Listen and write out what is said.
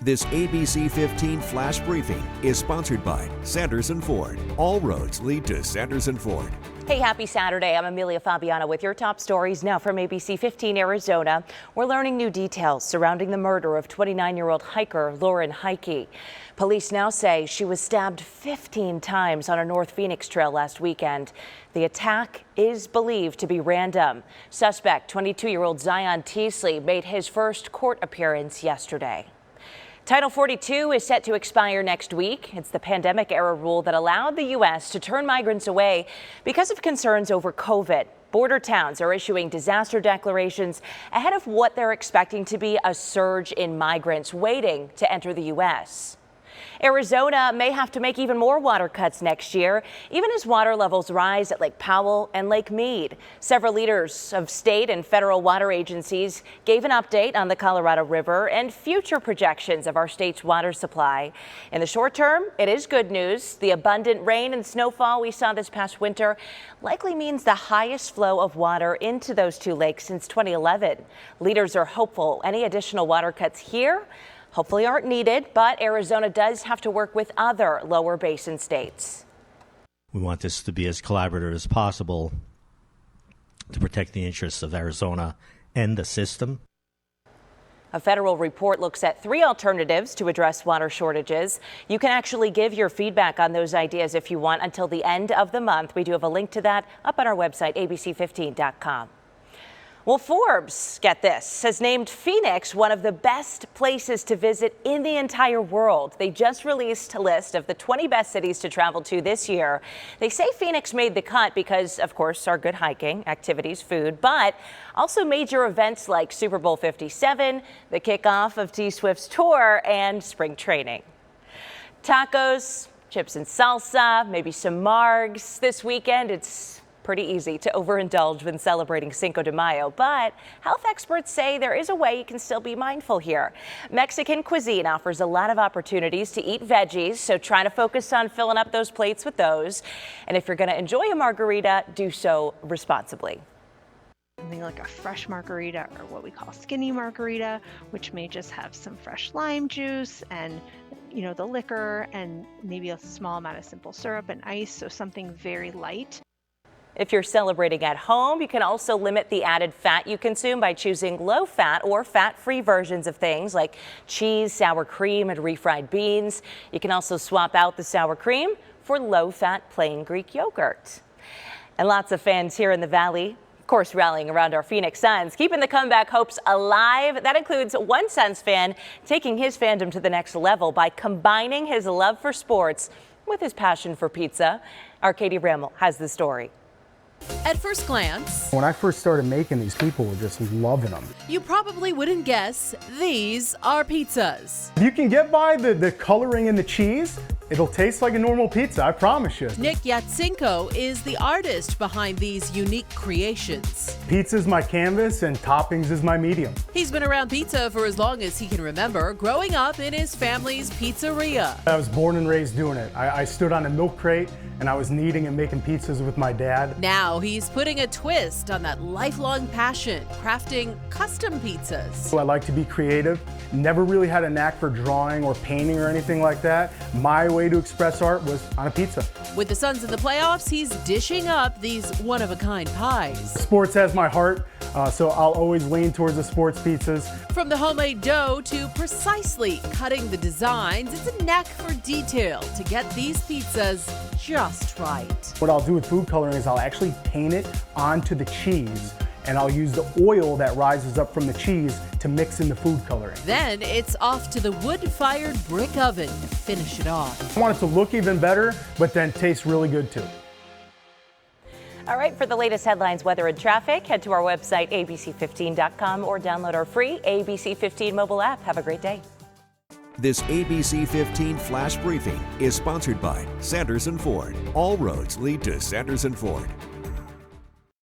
This ABC15 Flash Briefing is sponsored by Sanderson Ford. All roads lead to Sanderson Ford. Hey, happy Saturday. I'm Amelia Fabiano with your top stories now from ABC15 Arizona. We're learning new details surrounding the murder of 29-year-old hiker Lauren Heike. Police now say she was stabbed 15 times on a North Phoenix trail last weekend. The attack is believed to be random. Suspect, 22-year-old Zion Teasley, made his first court appearance yesterday. Title 42 is set to expire next week. It's the pandemic-era rule that allowed the U.S. to turn migrants away because of concerns over COVID. Border towns are issuing disaster declarations ahead of what they're expecting to be a surge in migrants waiting to enter the U.S. Arizona may have to make even more water cuts next year, even as water levels rise at Lake Powell and Lake Mead. Several leaders of state and federal water agencies gave an update on the Colorado River and future projections of our state's water supply. In the short term, it is good news. The abundant rain and snowfall we saw this past winter likely means the highest flow of water into those two lakes since 2011. Leaders are hopeful any additional water cuts here hopefully aren't needed, but Arizona does have to work with other lower basin states. We want this to be as collaborative as possible to protect the interests of Arizona and the system. A federal report looks at 3 alternatives to address water shortages. You can actually give your feedback on those ideas if you want until the end of the month. We do have a link to that up on our website, ABC15.com. Well, Forbes, get this, has named Phoenix one of the best places to visit in the entire world. They just released a list of the 20 best cities to travel to this year. They say Phoenix made the cut because, of course, our good hiking, activities, food, but also major events like Super Bowl 57, the kickoff of T-Swift's tour, and spring training. Tacos, chips and salsa, maybe some margs. This weekend, it's pretty easy to overindulge when celebrating Cinco de Mayo, but health experts say there is a way you can still be mindful here. Mexican cuisine offers a lot of opportunities to eat veggies, so try to focus on filling up those plates with those. And if you're going to enjoy a margarita, do so responsibly. Something like a fresh margarita, or what we call skinny margarita, which may just have some fresh lime juice and the liquor and maybe a small amount of simple syrup and ice, so something very light. If you're celebrating at home, you can also limit the added fat you consume by choosing low-fat or fat-free versions of things like cheese, sour cream, and refried beans. You can also swap out the sour cream for low-fat plain Greek yogurt. And lots of fans here in the Valley, of course, rallying around our Phoenix Suns, keeping the comeback hopes alive. That includes one Suns fan taking his fandom to the next level by combining his love for sports with his passion for pizza. Our Katie Rammel has the story. At first glance, when I first started making these, people were just loving them. You probably wouldn't guess these are pizzas. If you can get by the coloring in the cheese, it'll taste like a normal pizza, I promise you. Nick Yatsenko is the artist behind these unique creations. Pizza's my canvas and toppings is my medium. He's been around pizza for as long as he can remember, growing up in his family's pizzeria. I was born and raised doing it. I stood on a milk crate and I was kneading and making pizzas with my dad. Now he's putting a twist on that lifelong passion, crafting custom pizzas. So I like to be creative. Never really had a knack for drawing or painting or anything like that. My way to express art was on a pizza. With the Suns in the playoffs, he's dishing up these one-of-a-kind pies. Sports has my heart, so I'll always lean towards the sports pizzas. From the homemade dough to precisely cutting the designs, it's a knack for detail to get these pizzas just right. What I'll do with food coloring is I'll actually paint it onto the cheese, and I'll use the oil that rises up from the cheese to mix in the food coloring. Then it's off to the wood-fired brick oven to finish it off. I want it to look even better, but then taste really good too. All right, for the latest headlines, weather, and traffic, head to our website, ABC15.com, or download our free ABC15 mobile app. Have a great day. This ABC15 Flash Briefing is sponsored by Sanderson Ford. All roads lead to Sanderson Ford.